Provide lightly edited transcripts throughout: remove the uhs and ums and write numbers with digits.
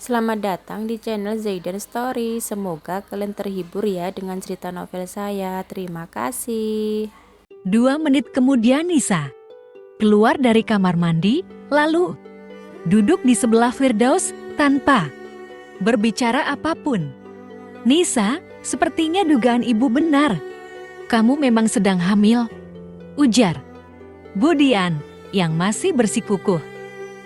Selamat datang di channel Zaidan Story. Semoga kalian terhibur ya dengan cerita novel saya. Terima kasih. 2 menit kemudian Nisa keluar dari kamar mandi, lalu duduk di sebelah Firdaus tanpa berbicara apapun. Nisa, sepertinya dugaan ibu benar. Kamu memang sedang hamil, ujar Budian yang masih bersikukuh.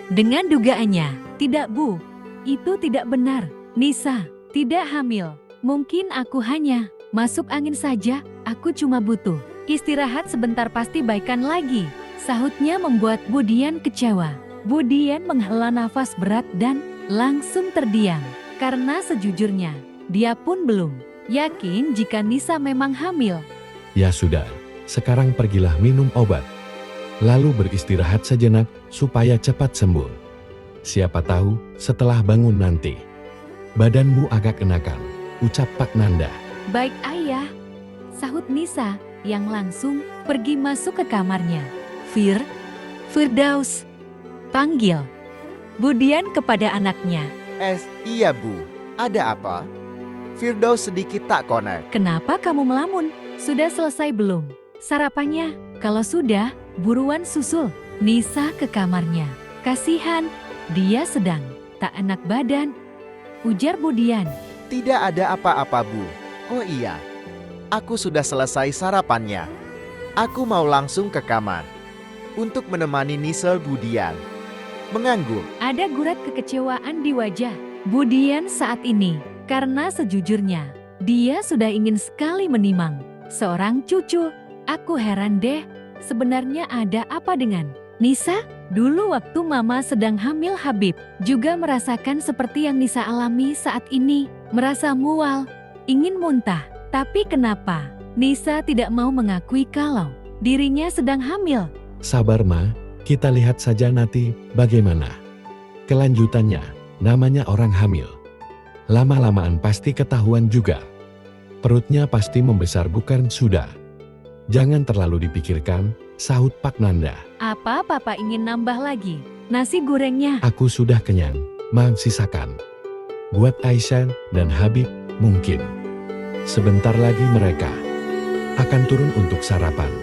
Dengan dugaannya, tidak bu, itu tidak benar. Nisa, tidak hamil. Mungkin aku hanya masuk angin saja, aku cuma butuh istirahat sebentar pasti baikan lagi. Sahutnya membuat Budian kecewa. Budian menghela nafas berat dan langsung terdiam. Karena sejujurnya, dia pun belum yakin jika Nisa memang hamil. Ya sudah, sekarang pergilah minum obat. Lalu beristirahat sejenak supaya cepat sembuh. Siapa tahu setelah bangun nanti, badanmu agak enakan, ucap Pak Nanda. Baik ayah, sahut Nisa yang langsung pergi masuk ke kamarnya. Firdaus, panggil Budian kepada anaknya. Iya bu, ada apa? Firdaus sedikit tak konek. Kenapa kamu melamun? Sudah selesai belum sarapannya? Kalau sudah, buruan susul Nisa ke kamarnya. Kasihan, dia sedang tak enak badan, ujar Budian. Tidak ada apa-apa bu. Oh iya, aku sudah selesai sarapannya. Aku mau langsung ke kamar untuk menemani Nisel Budian mengangguk. Ada gurat kekecewaan di wajah Budian saat ini, karena sejujurnya, dia sudah ingin sekali menimang seorang cucu. Aku heran deh, sebenarnya ada apa dengan Nisa? Dulu waktu mama sedang hamil Habib, juga merasakan seperti yang Nisa alami saat ini, merasa mual, ingin muntah. Tapi kenapa Nisa tidak mau mengakui kalau dirinya sedang hamil? Sabar Ma, kita lihat saja nanti bagaimana kelanjutannya. Namanya orang hamil, lama-lamaan pasti ketahuan juga. Perutnya pasti membesar bukan sudah. Jangan terlalu dipikirkan, sahut Pak Nanda. Apa papa ingin nambah lagi nasi gorengnya? Aku sudah kenyang, Ma sisakan. Buat Aisyah dan Habib mungkin. Sebentar lagi mereka akan turun untuk sarapan.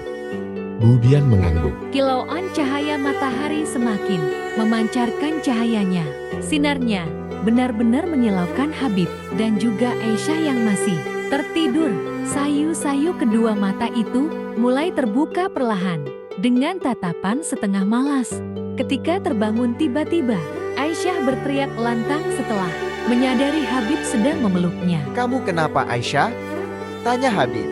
Budian mengangguk. Kilauan cahaya matahari semakin memancarkan cahayanya. Sinarnya benar-benar menyilaukan Habib dan juga Aisyah yang masih tertidur. Sayu-sayu kedua mata itu mulai terbuka perlahan dengan tatapan setengah malas. Ketika terbangun tiba-tiba, Aisyah berteriak lantang setelah menyadari Habib sedang memeluknya. Kamu kenapa Aisyah? Tanya Habib,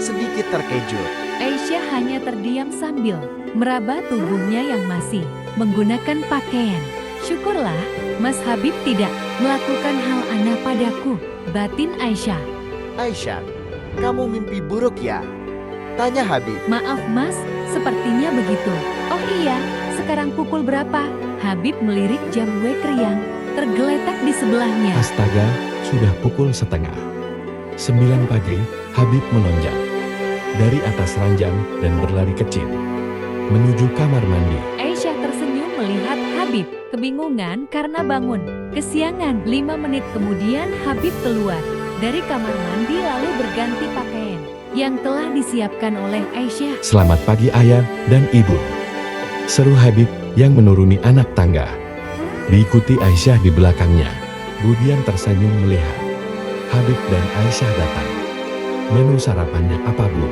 sedikit terkejut. Aisyah hanya terdiam sambil meraba tubuhnya yang masih menggunakan pakaian. Syukurlah, Mas Habib tidak melakukan hal aneh padaku, batin Aisyah. Aisyah, kamu mimpi buruk ya? Tanya Habib. Maaf mas, sepertinya begitu. Oh iya, sekarang pukul berapa? Habib melirik jam kriang tergeletak di sebelahnya. Astaga, sudah pukul 8:30 pagi. Habib melonjak dari atas ranjang dan berlari kecil menuju kamar mandi. Aisyah tersenyum melihat Habib, kebingungan karena bangun kesiangan. 5 menit kemudian Habib keluar dari kamar mandi lalu berganti pakaian yang telah disiapkan oleh Aisyah. Selamat pagi ayah dan ibu, seru Habib yang menuruni anak tangga. Diikuti Aisyah di belakangnya. Budian tersenyum melihat Habib dan Aisyah datang. Menu sarapannya apa bu?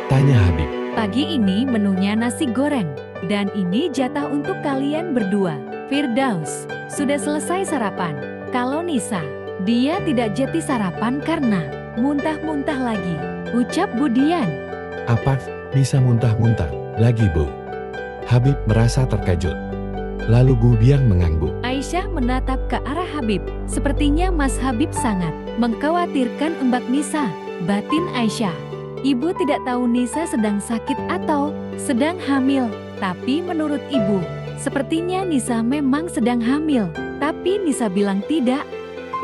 Tanya Habib. Pagi ini menunya nasi goreng, dan ini jatah untuk kalian berdua. Firdaus, sudah selesai sarapan. Kalau Nisa, dia tidak jadi sarapan karena muntah-muntah lagi, ucap Budian. Apa, bisa muntah-muntah lagi bu? Habib merasa terkejut. Lalu Budian mengangguk. Aisyah menatap ke arah Habib. Sepertinya Mas Habib sangat mengkhawatirkan Mbak Nisa, batin Aisyah. Ibu tidak tahu Nisa sedang sakit atau sedang hamil. Tapi menurut ibu, sepertinya Nisa memang sedang hamil. Tapi Nisa bilang tidak,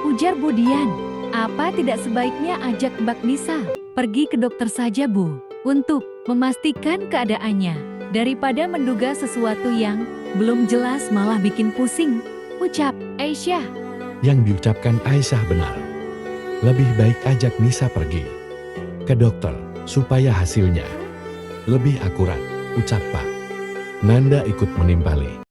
ujar Budian. Apa tidak sebaiknya ajak Mbak Nisa pergi ke dokter saja bu, untuk memastikan keadaannya, daripada menduga sesuatu yang belum jelas malah bikin pusing, ucap Aisyah. Yang diucapkan Aisyah benar. Lebih baik ajak Nisa pergi ke dokter supaya hasilnya lebih akurat, ucap Pak Nanda ikut menimpali.